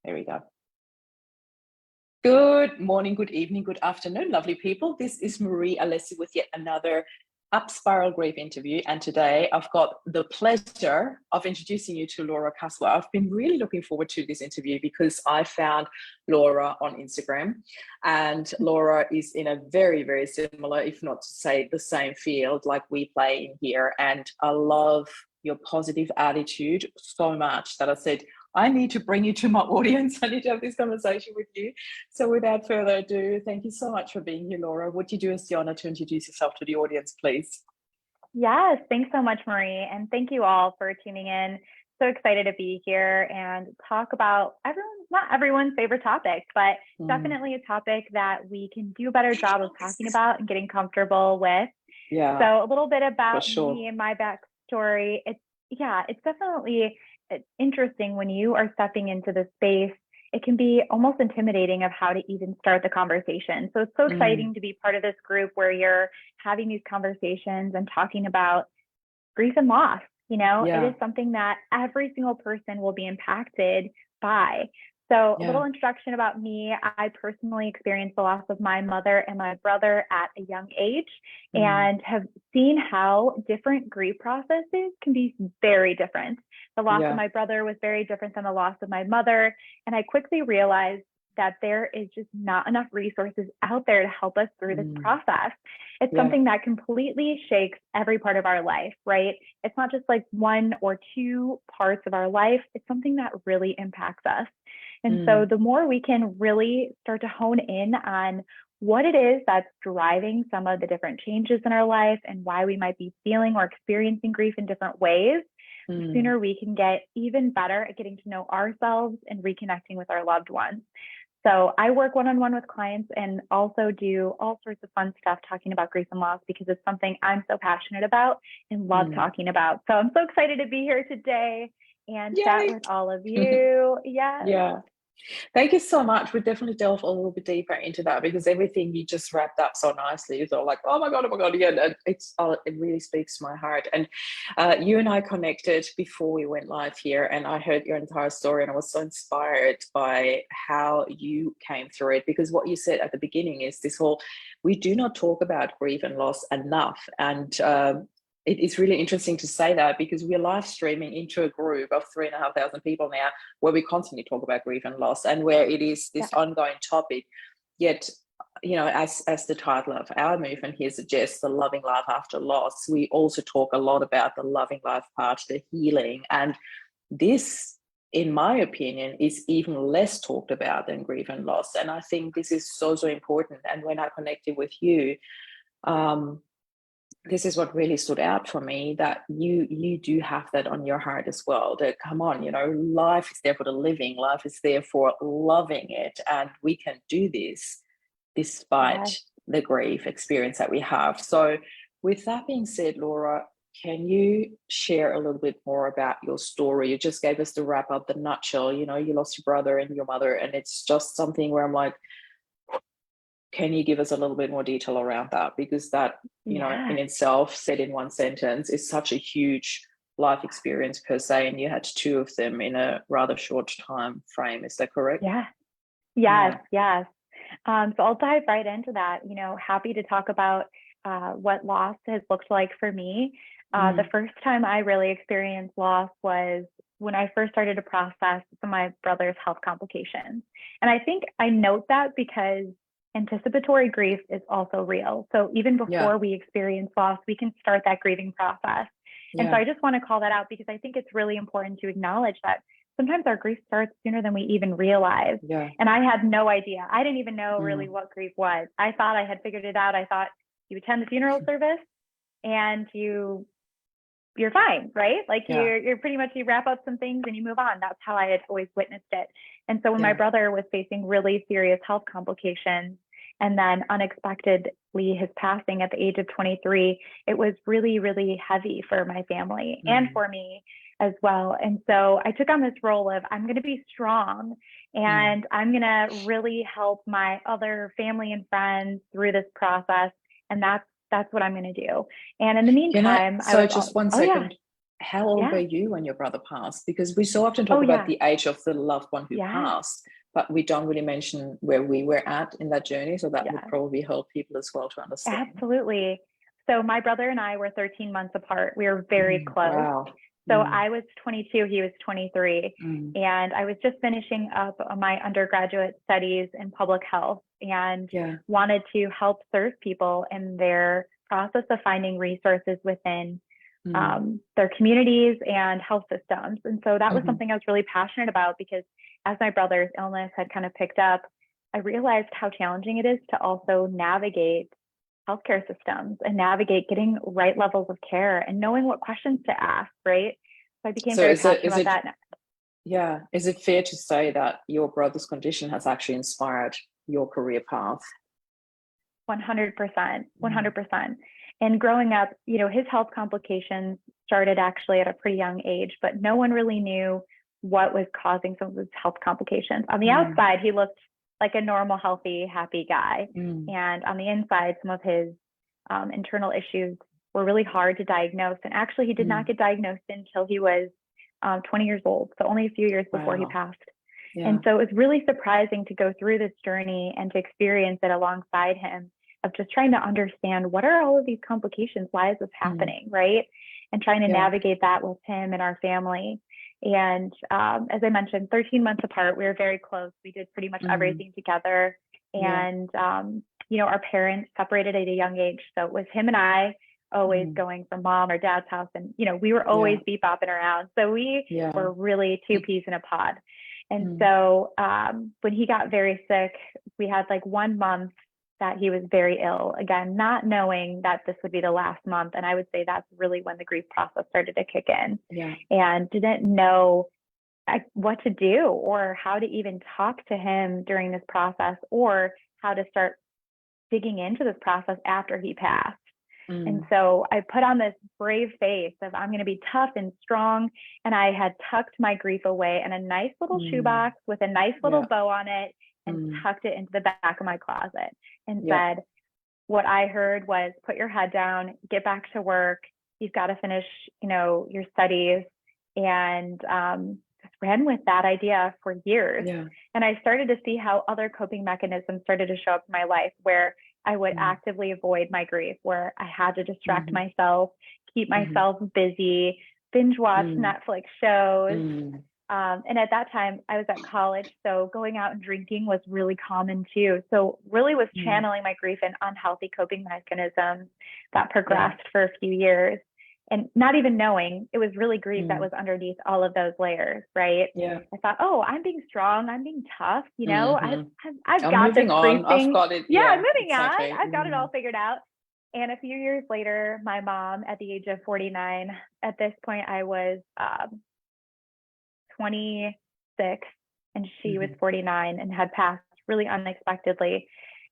There we go. Good morning, good evening, good afternoon, lovely people. This is Marie Alessi with yet another Up Spiral Grief interview. And today I've got the pleasure of introducing you to Laura Kaspo. I've been really looking forward to this interview because I found Laura on Instagram, and Laura is in a very, very similar, if not to say the same field like we play in here. And I love your positive attitude so much that I said, I need to bring you to my audience. I need to have this conversation with you. So without further ado, thank you so much for being here, Laura. Would you do us the honor to introduce yourself to the audience, please? Yes, thanks so much, Marie. And thank you all for tuning in. So excited to be here and talk about not everyone's favorite topic, but definitely a topic that we can do a better job of talking about and getting comfortable with. Yeah. So a little bit about me and my backstory. It's definitely interesting when you are stepping into the space. It can be almost intimidating of how to even start the conversation. So it's so exciting to be part of this group where you're having these conversations and talking about grief and loss. It is something that every single person will be impacted by. So a little introduction about me. I personally experienced the loss of my mother and my brother at a young age and have seen how different grief processes can be very different. The loss of my brother was very different than the loss of my mother. And I quickly realized that there is just not enough resources out there to help us through this process. It's something that completely shakes every part of our life, right? It's not just like one or two parts of our life. It's something that really impacts us. And so the more we can really start to hone in on what it is that's driving some of the different changes in our life and why we might be feeling or experiencing grief in different ways, the sooner we can get even better at getting to know ourselves and reconnecting with our loved ones. So I work one-on-one with clients and also do all sorts of fun stuff talking about grief and loss because it's something I'm so passionate about and love talking about. So I'm so excited to be here today and chat with all of you. Yeah. Thank you so much. We'll definitely delve a little bit deeper into that because everything you just wrapped up so nicely is all like, oh my God. Yeah, it really speaks to my heart. And you and I connected before we went live here, and I heard your entire story, and I was so inspired by how you came through it, because what you said at the beginning is this whole, we do not talk about grief and loss enough. And it is really interesting to say that because we're live streaming into a group of 3,500 people now where we constantly talk about grief and loss, and where it is this ongoing topic. Yet, as the title of our movement here suggests, the loving life after loss, we also talk a lot about the loving life part, the healing. And this, in my opinion, is even less talked about than grief and loss. And I think this is so, so important. And when I connected with you, this is what really stood out for me, that you do have that on your heart as well, that come on, life is there for the living, life is there for loving it, and we can do this despite the grief experience that we have. So with that being said, Laura, can you share a little bit more about your story? You just gave us the wrap up, the nutshell, you lost your brother and your mother, and it's just something where I'm like, can you give us a little bit more detail around that? Because that, in itself, said in one sentence, is such a huge life experience per se, and you had two of them in a rather short time frame. Is that correct? Yes. So I'll dive right into that. Happy to talk about what loss has looked like for me. The first time I really experienced loss was when I first started to process some of my brother's health complications. And I think I note that because anticipatory grief is also real. So even before we experience loss, we can start that grieving process. And so I just want to call that out because I think it's really important to acknowledge that sometimes our grief starts sooner than we even realize. And I had no idea. I didn't even know really what grief was. I thought I had figured it out. I thought you attend the funeral service and you're fine, right? Like you're pretty much, you wrap up some things and you move on. That's how I had always witnessed it. And so when my brother was facing really serious health complications, and then unexpectedly his passing at the age of 23, it was really, really heavy for my family and for me as well. And so I took on this role of, I'm going to be strong and I'm going to really help my other family and friends through this process. And that's what I'm going to do. And in the meantime, one second. how old were you when your brother passed? Because we so often talk about the age of the loved one who passed, but we don't really mention where we were at in that journey. So that would probably help people as well to understand. Absolutely. So my brother and I were 13 months apart. We were very close. Wow. So I was 22, he was 23. And I was just finishing up my undergraduate studies in public health and wanted to help serve people in their process of finding resources within their communities and health systems. And so that was something I was really passionate about, because as my brother's illness had kind of picked up, I realized how challenging it is to also navigate healthcare systems and navigate getting right levels of care and knowing what questions to ask, right? So I became very passionate about that. Yeah. Is it fair to say that your brother's condition has actually inspired your career path? 100%, 100%. And growing up, you know, his health complications started actually at a pretty young age, but no one really knew what was causing some of his health complications. On the outside, he looked like a normal, healthy, happy guy. And on the inside, some of his internal issues were really hard to diagnose. And actually, he did not get diagnosed until he was 20 years old. So only a few years before he passed. And so it was really surprising to go through this journey and to experience it alongside him, of just trying to understand, what are all of these complications? Why is this happening, right? And trying to navigate that with him and our family. And as I mentioned, 13 months apart, we were very close. We did pretty much everything together. And, you know, our parents separated at a young age. So it was him and I always going from mom or dad's house. And, you know, we were always bopping around. So we were really two peas in a pod. And so when he got very sick, we had like 1 month that he was very ill, again, not knowing that this would be the last month. And I would say that's really when the grief process started to kick in, and didn't know what to do or how to even talk to him during this process, or how to start digging into this process after he passed. And so I put on this brave face of, I'm going to be tough and strong. And I had tucked my grief away in a nice little shoebox with a nice little bow on it, and tucked it into the back of my closet, and said, what I heard was, put your head down, get back to work. You've got to finish, you know, your studies. And just ran with that idea for years. And I started to see how other coping mechanisms started to show up in my life, where I would actively avoid my grief, where I had to distract myself, keep myself busy, binge watch Netflix shows. And at that time I was at college, so going out and drinking was really common too. So really was channeling my grief in unhealthy coping mechanisms that progressed for a few years, and not even knowing it was really grief that was underneath all of those layers, right? I thought, oh, I'm being strong, I'm being tough, you know, I've got this grief thing. I've got it. I'm moving on. Okay. I've got it all figured out. And a few years later, my mom, at the age of 49, at this point I was 26 and she was 49, and had passed really unexpectedly,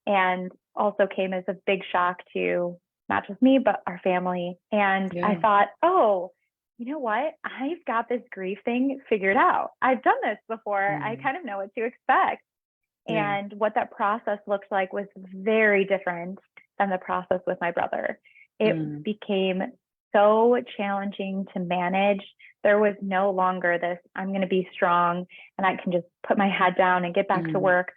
and also came as a big shock to not just me, but our family. And I thought, oh, you know what? I've got this grief thing figured out. I've done this before. I kind of know what to expect. And what that process looked like was very different than the process with my brother. It became so challenging to manage. There was no longer this, I'm going to be strong and I can just put my head down and get back to work.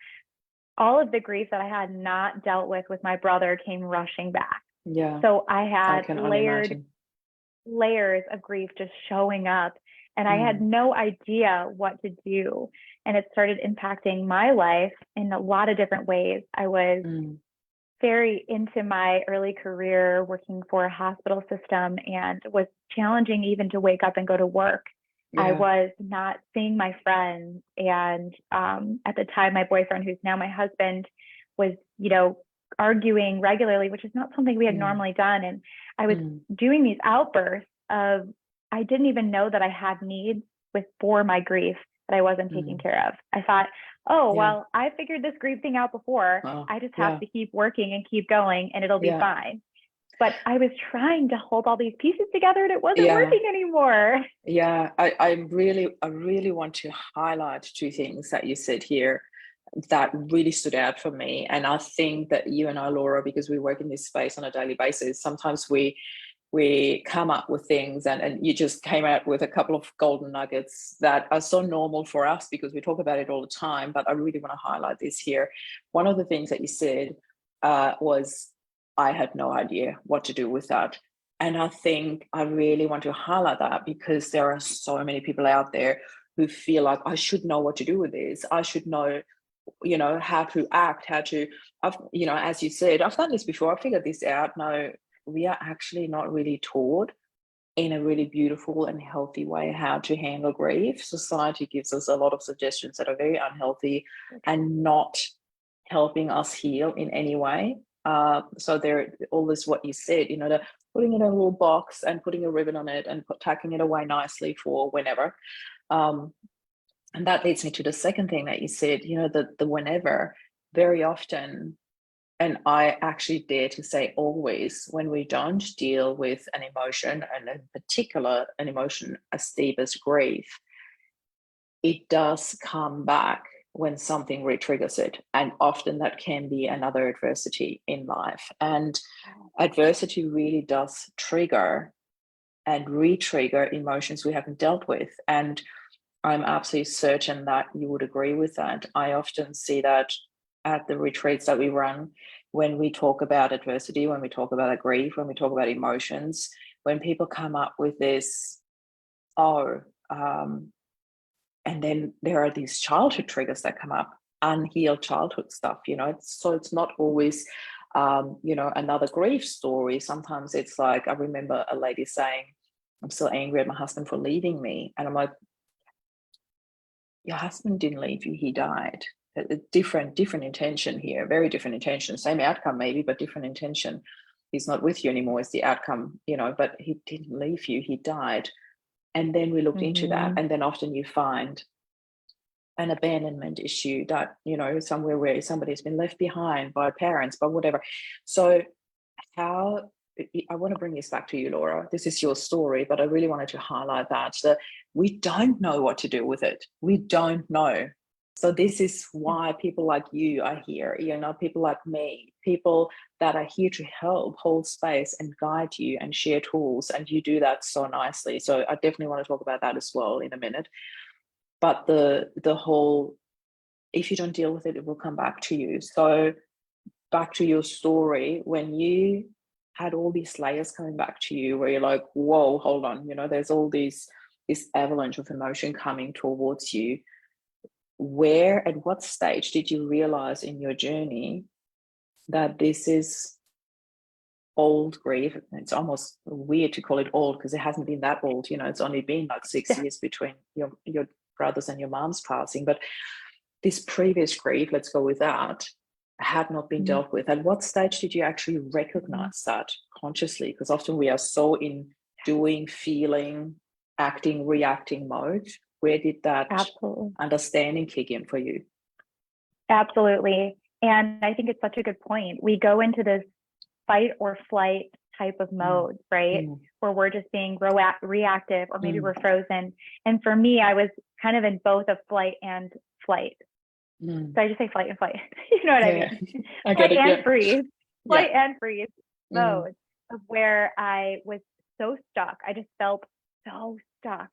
All of the grief that I had not dealt with my brother came rushing back. So I had layers of grief just showing up, and I had no idea what to do. And it started impacting my life in a lot of different ways. I was very into my early career working for a hospital system, and was challenging even to wake up and go to work. I was not seeing my friends. And at the time, my boyfriend, who's now my husband, was, you know, arguing regularly, which is not something we had normally done. And I was doing these outbursts of, I didn't even know that I had needs for my grief that I wasn't taking care of. I thought, oh, well, I figured this grief thing out before. I just have to keep working and keep going and it'll be fine. But I was trying to hold all these pieces together and it wasn't working anymore. I really want to highlight two things that you said here that really stood out for me. And I think that you and I, Laura, because we work in this space on a daily basis, sometimes we we come up with things, and you just came out with a couple of golden nuggets that are so normal for us because we talk about it all the time, but I really want to highlight this here. One of the things that you said was, I had no idea what to do with that. And I think I really want to highlight that because there are so many people out there who feel like, I should know what to do with this. I should know, how to act, as you said, I've done this before, I figured this out. No, we are actually not really taught in a really beautiful and healthy way how to handle grief. Society gives us a lot of suggestions that are very unhealthy and not helping us heal in any way. So there, all this, what you said, the putting it in a little box and putting a ribbon on it and tucking it away nicely for whenever. And that leads me to the second thing that you said, the whenever, very often, and I actually dare to say always, when we don't deal with an emotion, and in particular an emotion as deep as grief, it does come back when something re-triggers it. And often that can be another adversity in life. And adversity really does trigger and re-trigger emotions we haven't dealt with. And I'm absolutely certain that you would agree with that. I often see that at the retreats that we run, when we talk about adversity, when we talk about grief, when we talk about emotions, when people come up with this, and then there are these childhood triggers that come up, unhealed childhood stuff, so it's not always, another grief story. Sometimes it's like, I remember a lady saying, I'm still angry at my husband for leaving me. And I'm like, your husband didn't leave you, he died. A different intention here, very different intention, same outcome maybe, but different intention. He's not with you anymore is the outcome, but he didn't leave you, he died. And then we looked into that, and then often you find an abandonment issue that, somewhere where somebody's been left behind by parents, by whatever. So I want to bring this back to you, Laura. This is your story, but I really wanted to highlight that we don't know what to do with it. We don't know. So this is why people like you are here, people like me, people that are here to help hold space and guide you and share tools. And you do that so nicely. So I definitely want to talk about that as well in a minute. But the whole, if you don't deal with it, it will come back to you. So back to your story, when you had all these layers coming back to you, where you're like, whoa, hold on, there's all this avalanche of emotion coming towards you. Where, at what stage did you realize in your journey that this is old grief? It's almost weird to call it old because it hasn't been that old, it's only been like 6 years between your brothers and your mom's passing. But this previous grief, let's go with that, had not been dealt with. At what stage did you actually recognize that consciously? Because often we are so in doing, feeling, acting, reacting mode. Where did that understanding kick in for you? Absolutely. And I think it's such a good point. We go into this fight or flight type of mode, right? Where we're just being reactive, or maybe we're frozen. And for me, I was kind of in both of flight and flight. So I just say flight and flight. You know what I mean? I get it, and freeze. Flight and freeze mode of where I was so stuck. I just felt so stuck.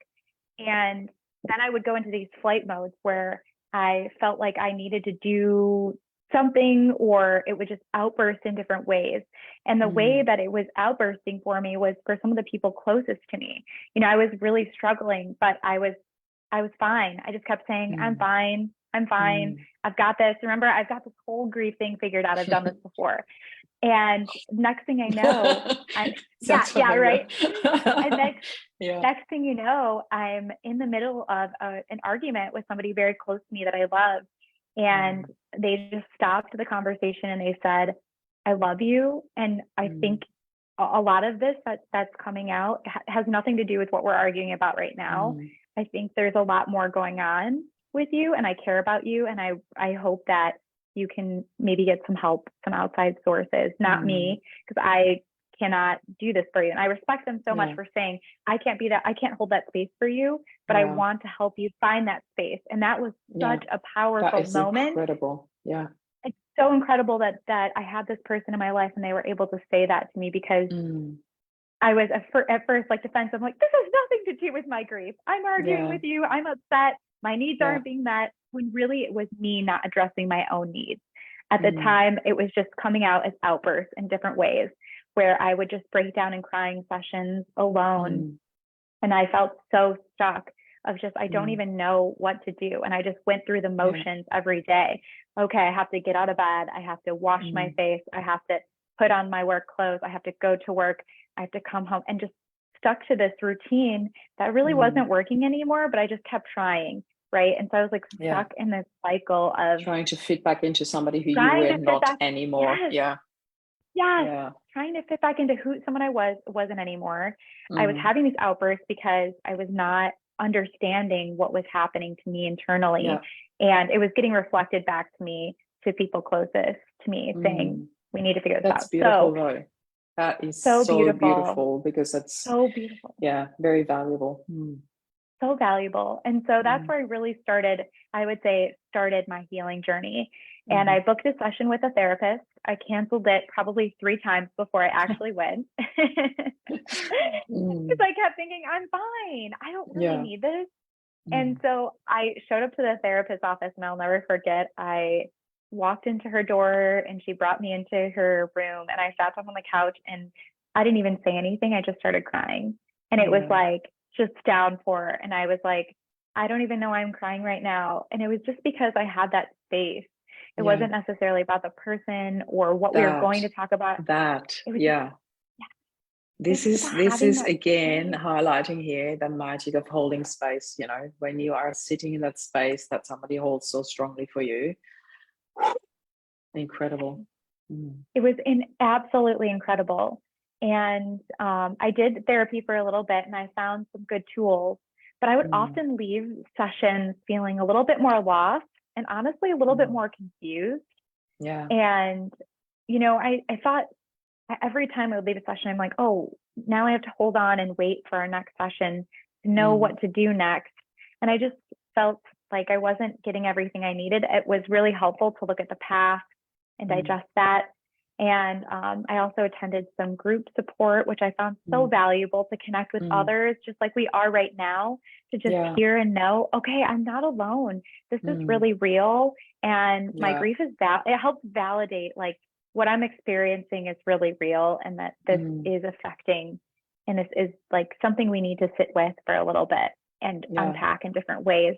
And then I would go into these flight modes where I felt like I needed to do something, or it would just outburst in different ways. And the way that it was outbursting for me was for some of the people closest to me. I was really struggling, but I was fine. I just kept saying, I'm fine. I've got this. Remember, I've got this whole grief thing figured out. I've done this before. And next thing I know, right. And next thing you know, I'm in the middle of an argument with somebody very close to me that I love. And they just stopped the conversation and they said, I love you. And I think a lot of this that's coming out has nothing to do with what we're arguing about right now. I think there's a lot more going on with you, and I care about you. And I hope that you can maybe get some help, some outside sources, not me, because I cannot do this for you. And I respect them so much for saying, I can't be that, I can't hold that space for you, but I want to help you find that space. And that was such a powerful moment. Incredible. Yeah. It's so incredible that I had this person in my life and they were able to say that to me, because I was at first like defensive. I'm like, this has nothing to do with my grief. I'm arguing Yeah. with you. I'm upset. My needs Yeah. aren't being met. When really it was me not addressing my own needs. At the time, it was just coming out as outbursts in different ways where I would just break down in crying sessions alone. And I felt so stuck of just, I don't even know what to do. And I just went through the motions every day. Okay, I have to get out of bed. I have to wash my face. I have to put on my work clothes. I have to go to work. I have to come home, and just stuck to this routine that really wasn't working anymore, but I just kept trying. Right. And so I was like stuck in this cycle of trying to fit back into somebody who you trying were to fit not back. anymore. Yes. Trying to fit back into who someone I wasn't anymore. I was having these outbursts because I was not understanding what was happening to me internally. And it was getting reflected back to me, to people closest to me, saying, we need to figure this out. That's beautiful, though. That is so beautiful because that's so beautiful. Yeah, very valuable. So valuable. And so that's where I really started, I would say, started my healing journey. And I booked a session with a therapist. I canceled it probably 3 times before I actually went. Because I kept thinking, I'm fine. I don't really need this. And so I showed up to the therapist's office, and I'll never forget, I walked into her door and she brought me into her room, and I sat down on the couch and I didn't even say anything. I just started crying. And it was like just downpour. And I was like, I don't even know why I'm crying right now. And it was just because I had that space. It wasn't necessarily about the person or what we were going to talk about. It was This is again highlighting here the magic of holding space. You know, when you are sitting in that space that somebody holds so strongly for you. Incredible. It was absolutely incredible. And I did therapy for a little bit, and I found some good tools, but I would often leave sessions feeling a little bit more lost and honestly a little bit more confused. And, you know, I thought every time I would leave a session, I'm like, oh, now I have to hold on and wait for our next session to know what to do next. And I just felt like I wasn't getting everything I needed. It was really helpful to look at the past and digest that. And I also attended some group support, which I found so valuable, to connect with others, just like we are right now, to just hear and know, okay, I'm not alone. This is really real. And my grief is it helps validate, like, what I'm experiencing is really real, and that this is affecting, and this is like something we need to sit with for a little bit and unpack in different ways.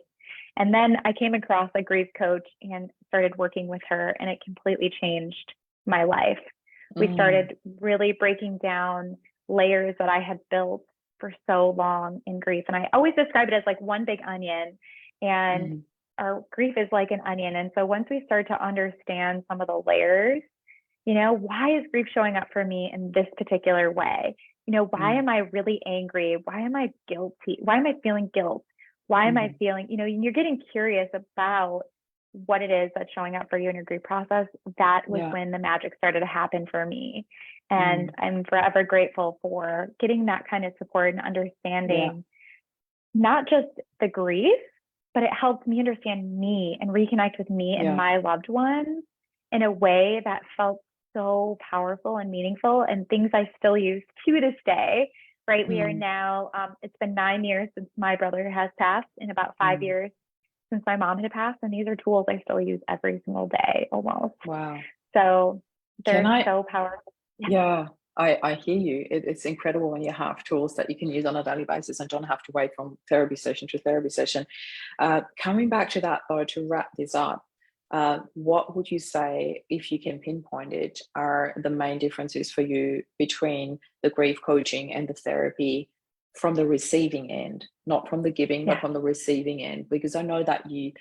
And then I came across a grief coach and started working with her, and it completely changed my life. We started really breaking down layers that I had built for so long in grief. And I always describe it as like one big onion, and our grief is like an onion. And so once we start to understand some of the layers, you know, why is grief showing up for me in this particular way? You know, why am I really angry? Why am I guilty? Why am I feeling guilt? Why am I feeling, you know, you're getting curious about what it is that's showing up for you in your grief process. That was when the magic started to happen for me. And I'm forever grateful for getting that kind of support and understanding, not just the grief, but it helped me understand me and reconnect with me and my loved ones in a way that felt so powerful and meaningful, and things I still use to this day, right? We are now, it's been 9 years since my brother has passed, and about 5 years since my mom had passed. And these are tools I still use every single day almost. Wow. So they're so powerful. I hear you. It's incredible when you have tools that you can use on a daily basis and don't have to wait from therapy session to therapy session. Coming back to that, though, to wrap this up, what would you say, if you can pinpoint it, are the main differences for you between the grief coaching and the therapy from the receiving end, not from the giving, but from the receiving end? Because I know that you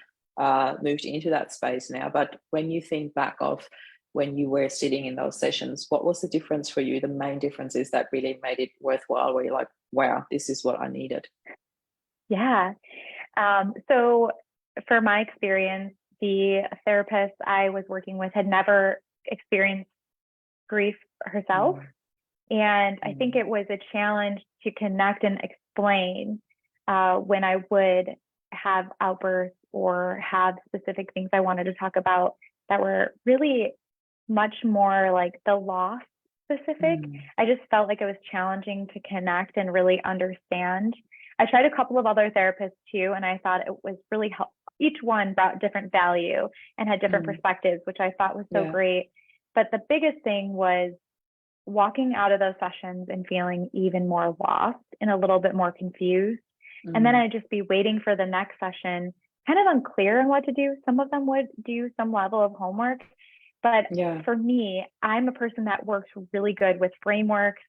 moved into that space now, but when you think back of when you were sitting in those sessions, what was the difference for you? The main differences that really made it worthwhile, where you're like, wow, this is what I needed. So for my experience, the therapist I was working with had never experienced grief herself. And I think it was a challenge to connect and explain when I would have outbursts or have specific things I wanted to talk about that were really much more like the loss specific. I just felt like it was challenging to connect and really understand. I tried a couple of other therapists too, and I thought it was really helpful. Each one brought different value and had different perspectives, which I thought was so great. But the biggest thing was walking out of those sessions and feeling even more lost and a little bit more confused. And then I'd just be waiting for the next session, kind of unclear on what to do. Some of them would do some level of homework. But for me, I'm a person that works really good with frameworks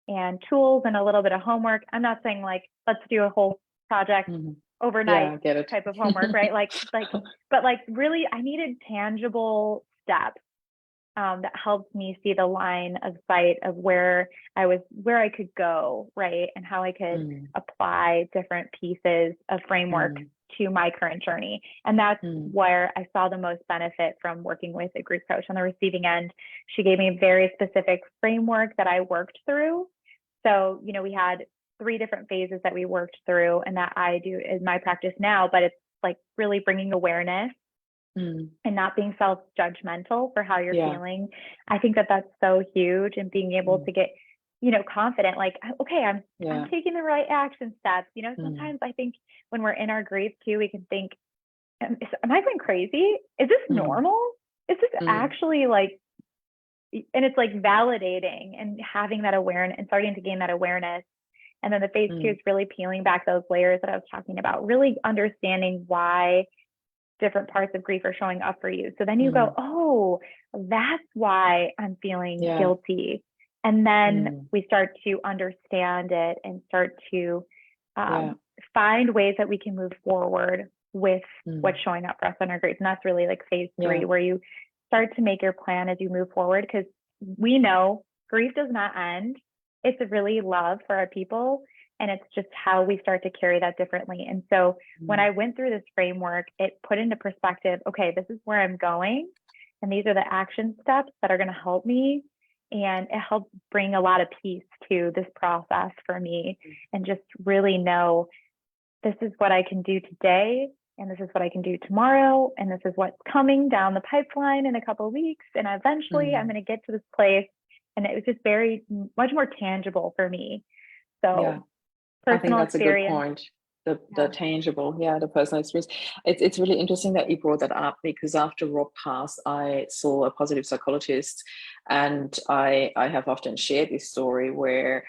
and tools and a little bit of homework. I'm not saying like, let's do a whole project overnight type of homework, right? But like really, I needed tangible steps that helped me see the line of sight of where I could go, right? And how I could apply different pieces of framework to my current journey. And that's where I saw the most benefit from working with a group coach on the receiving end. She gave me a very specific framework that I worked through. So, you know, we had 3 different phases that we worked through and that I do in my practice now, but it's like really bringing awareness and not being self-judgmental for how you're feeling. I think that that's so huge, and being able to get, you know, confident, like, okay, I'm taking the right action steps. You know, sometimes I think when we're in our grief too, we can think, am I going crazy? Is this normal? Is this actually like, and it's like validating and having that awareness and starting to gain that awareness. And then the phase 2 is really peeling back those layers that I was talking about, really understanding why different parts of grief are showing up for you. So then you go, oh, that's why I'm feeling guilty. And then we start to understand it and start to find ways that we can move forward with what's showing up for us in our grief. And that's really like phase 3, where you start to make your plan as you move forward, because we know grief does not end. It's really love for our people. And it's just how we start to carry that differently. And so when I went through this framework, it put into perspective, okay, this is where I'm going. And these are the action steps that are going to help me. And it helped bring a lot of peace to this process for me, and just really know this is what I can do today. And this is what I can do tomorrow. And this is what's coming down the pipeline in a couple of weeks. And eventually I'm going to get to this place. And it was just very much more tangible for me. So I think that's experience. A good point. The tangible, the personal experience. It's really interesting that you brought that up, because after Rob passed, I saw a positive psychologist, and I have often shared this story where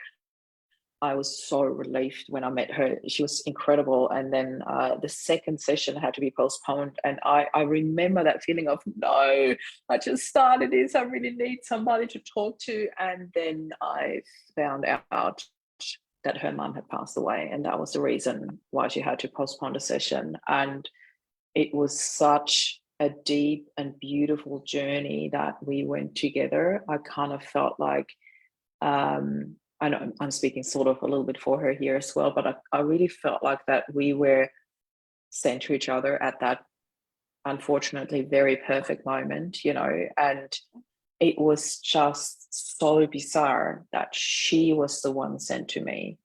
I was so relieved when I met her. She was incredible. And then the second session had to be postponed. And I remember that feeling of, no, I just started this. I really need somebody to talk to. And then I found out that her mum had passed away, and that was the reason why she had to postpone the session. And it was such a deep and beautiful journey that we went together. I kind of felt like, I know I'm speaking sort of a little bit for her here as well, but I really felt like that we were sent to each other at that, unfortunately, very perfect moment, you know. And it was just so bizarre that she was the one sent to me.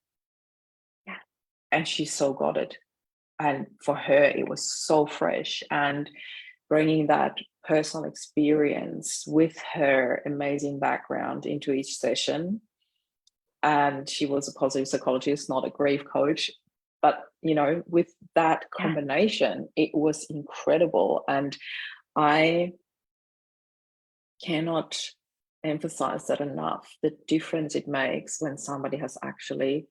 And she so got it. And for her, it was so fresh. And bringing that personal experience with her amazing background into each session. And she was a positive psychologist, not a grief coach. But, you know, with that combination, it was incredible. And I cannot emphasize that enough, the difference it makes when somebody has actually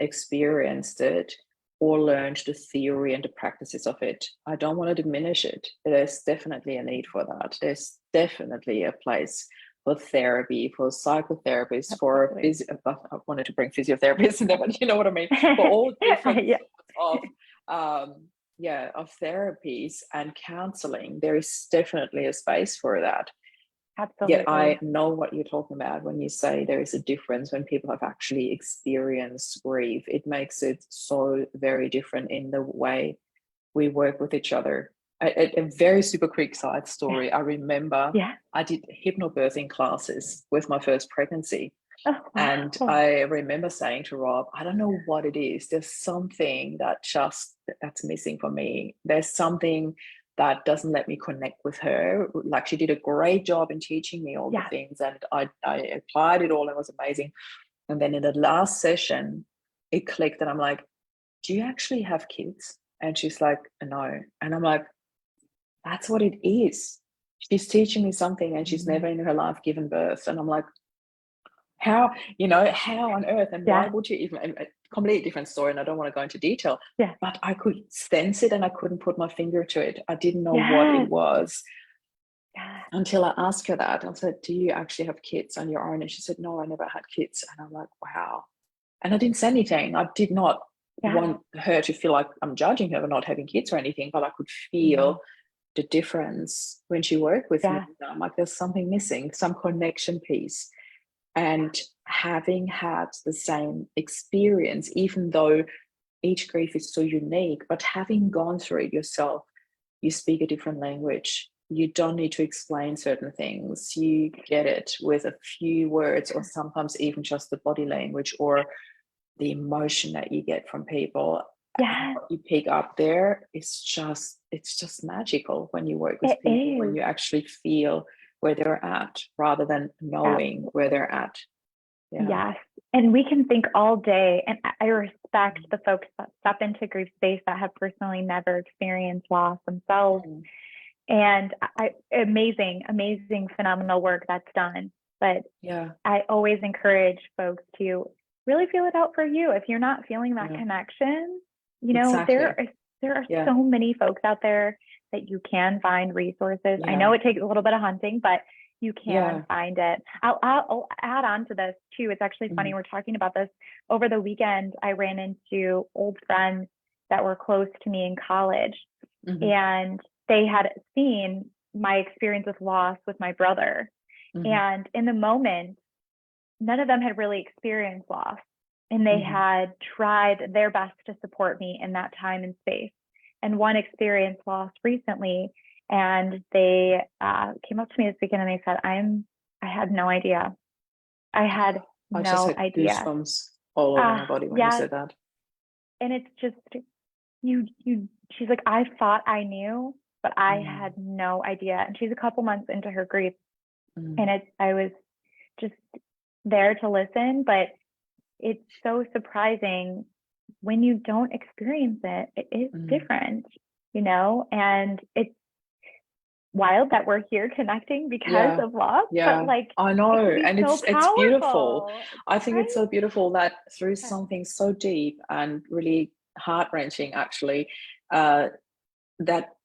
experienced it or learned the theory and the practices of it. I don't want to diminish it. There's definitely a need for that. There's definitely a place for therapy, for psychotherapists, for I wanted to bring physiotherapists in there, but you know what I mean, for all different sorts of therapies and counseling. There is definitely a space for that. Absolutely. Yet I know what you're talking about when you say there is a difference when people have actually experienced grief. It makes it so very different in the way we work with each other. A very super quick side story. I remember I did hypnobirthing classes with my first pregnancy. Oh, wow. And I remember saying to Rob, I don't know what it is. There's something that's missing for me. There's something that doesn't let me connect with her. Like, she did a great job in teaching me all the things, and I applied it all, and it was amazing. And then in the last session, it clicked, and I'm like, do you actually have kids? And she's like, no. And I'm like, that's what it is. She's teaching me something, and she's never in her life given birth. And I'm like, how on earth, and why would you even, a completely different story, and I don't want to go into detail, but I could sense it and I couldn't put my finger to it. I didn't know what it was until I asked her that. I said, do you actually have kids on your own? And she said, no, I never had kids. And I'm like, wow. And I didn't say anything. I did not want her to feel like I'm judging her for not having kids or anything, but I could feel the difference when she worked with me. I'm like, there's something missing, some connection piece. And having had the same experience, even though each grief is so unique, but having gone through it yourself, you speak a different language. You don't need to explain certain things. You get it with a few words, or sometimes even just the body language or the emotion that you get from people. What you pick up there is just magical when you work with people, when you actually feel where they're at rather than knowing where they're at. Yes. And we can think all day, and I respect the folks that step into grief space that have personally never experienced loss themselves. And amazing, phenomenal work that's done. But I always encourage folks to really feel it out for you. If you're not feeling that connection, there are so many folks out there that you can find resources. I know it takes a little bit of hunting, but you can find it. I'll add on to this too. It's actually funny. We're talking about this over the weekend. I ran into old friends that were close to me in college, and they had seen my experience with loss with my brother. And in the moment, none of them had really experienced loss, and they had tried their best to support me in that time and space. And one experienced loss recently, and they came up to me this weekend and they said, I had no idea. I had I just had idea. Goosebumps all over my body when you said that. And it's just, she's like, I thought I knew, but I had no idea. And she's a couple months into her grief. And I was just there to listen, but it's so surprising when you don't experience it. It is different, and it's wild that we're here connecting because of loss. But I know, and it's beautiful. I think it's so beautiful that through something so deep and really heart-wrenching, actually, that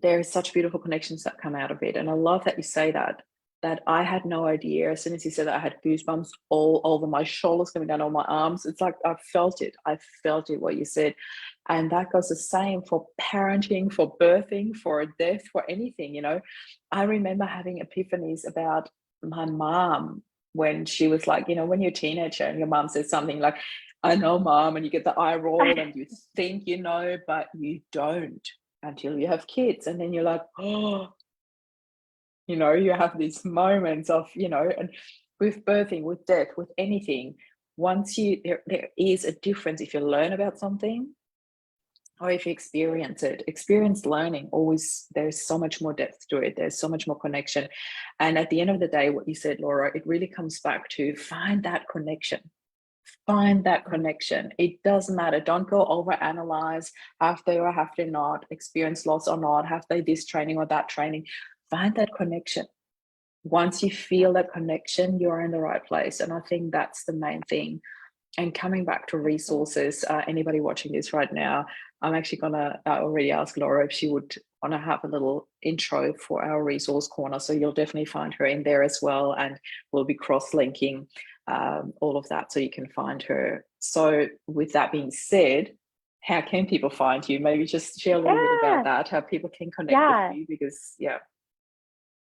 there are such beautiful connections that come out of it. And I love that you say that I had no idea. As soon as you said that, I had goosebumps all over my shoulders, coming down on my arms. It's like I felt it, what you said. And that goes the same for parenting, for birthing, for death, for anything. I remember having epiphanies about my mom when she was like, when you're a teenager and your mom says something like, I know, mom, and you get the eye roll and you think but you don't until you have kids. And then you're like, oh, you have these moments of, and with birthing, with death, with anything, once there is a difference if you learn about something or if you experience learning, always there's so much more depth to it. There's so much more connection. And at the end of the day, what you said, Laura, it really comes back to find that connection. Find that connection. It doesn't matter. Don't go overanalyze. Have they or have they not experienced loss or not? Have they this training or that training? Find that connection. Once you feel that connection, you're in the right place. And I think that's the main thing. And coming back to resources, anybody watching this right now, I'm actually going to already ask Laura if she would want to have a little intro for our resource corner. So you'll definitely find her in there as well. And we'll be cross-linking all of that so you can find her. So with that being said, how can people find you? Maybe just share a little bit about that, how people can connect with you, because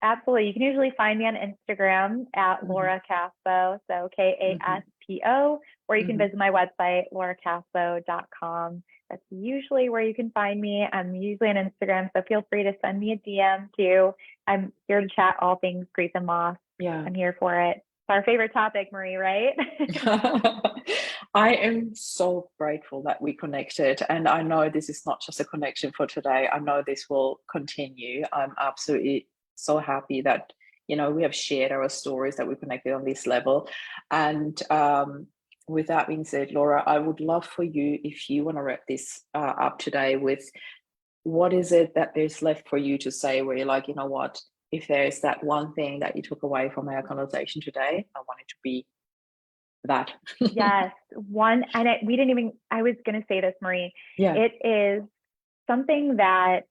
Absolutely. You can usually find me on Instagram at Laura Kaspo, so Kaspo, or you can visit my website, laurakaspo.com. That's usually where you can find me. I'm usually on Instagram, so feel free to send me a DM too. I'm here to chat all things grief and loss. I'm here for it. It's our favorite topic, Marie, right? I am so grateful that we connected. And I know this is not just a connection for today. I know this will continue. I'm absolutely so happy that, we have shared our stories, that we connected on this level. And with that being said, Laura, I would love for you, if you want to wrap this up today with what is it that there's left for you to say where you're like, you know what, if there's that one thing that you took away from our conversation today, I want it to be that. Yes, I was going to say this, Marie. Yeah. It is something that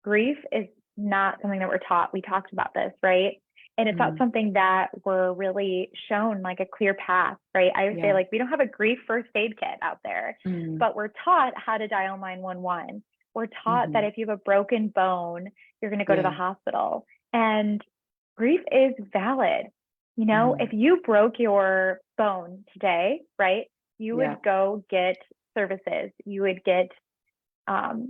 grief is not something that we're taught. We talked about this, right? And it's not something that we're really shown like a clear path, right? I would say like we don't have a grief first aid kit out there, but we're taught how to dial 911. We're taught that if you have a broken bone, you're going to go to the hospital. And grief is valid. If you broke your bone today, right, you would go get services. You would get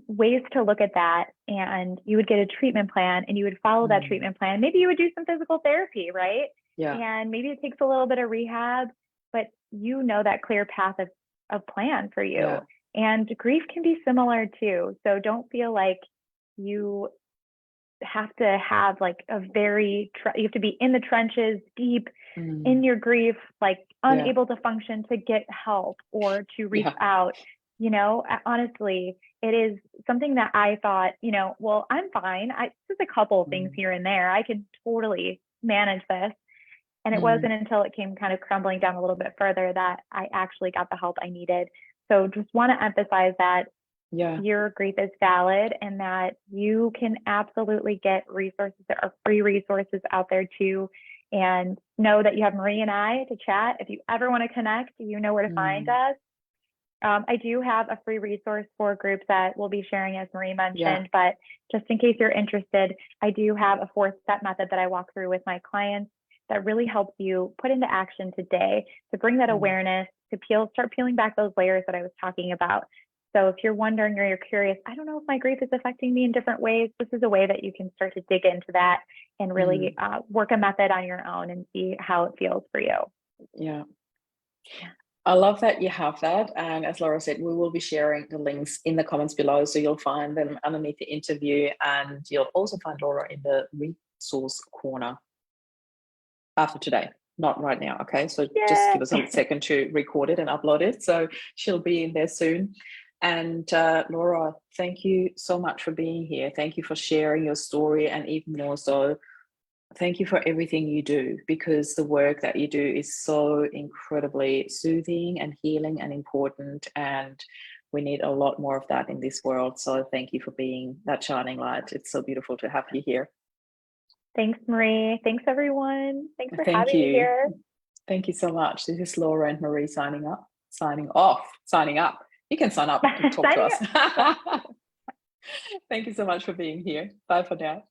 ways to look at that, and you would get a treatment plan, and you would follow that treatment plan. Maybe you would do some physical therapy, right? Yeah. And maybe it takes a little bit of rehab, but that clear path of plan for you. Yeah. And grief can be similar too. So don't feel like you have to have like you have to be in the trenches, deep in your grief, like unable to function to get help or to reach out. Honestly, it is something that I thought, well, I'm fine. Just a couple of things here and there. I can totally manage this. And it wasn't until it came kind of crumbling down a little bit further that I actually got the help I needed. So just want to emphasize that your grief is valid, and that you can absolutely get resources. There are free resources out there too. And know that you have Marie and I to chat. If you ever want to connect, you know where to find us. I do have a free resource for groups that we'll be sharing, as Marie mentioned, but just in case you're interested, I do have a 4-step method that I walk through with my clients that really helps you put into action today to bring that awareness, to start peeling back those layers that I was talking about. So if you're wondering or you're curious, I don't know if my grief is affecting me in different ways, this is a way that you can start to dig into that and really work a method on your own and see how it feels for you. Yeah. I love that you have that. And as Laura said, we will be sharing the links in the comments below. So you'll find them underneath the interview, and you'll also find Laura in the resource corner after today, not right now. Okay. So just give us a second to record it and upload it. So she'll be in there soon. And Laura, thank you so much for being here. Thank you for sharing your story, and even more so, thank you for everything you do, because the work that you do is so incredibly soothing and healing and important, and we need a lot more of that in this world. So thank you for being that shining light. It's so beautiful to have you here. Thanks, Marie. Thanks, everyone. Thanks for having me here. Thank you so much. This is Laura and Marie signing up. You can sign up and talk to us. Thank you so much for being here. Bye for now.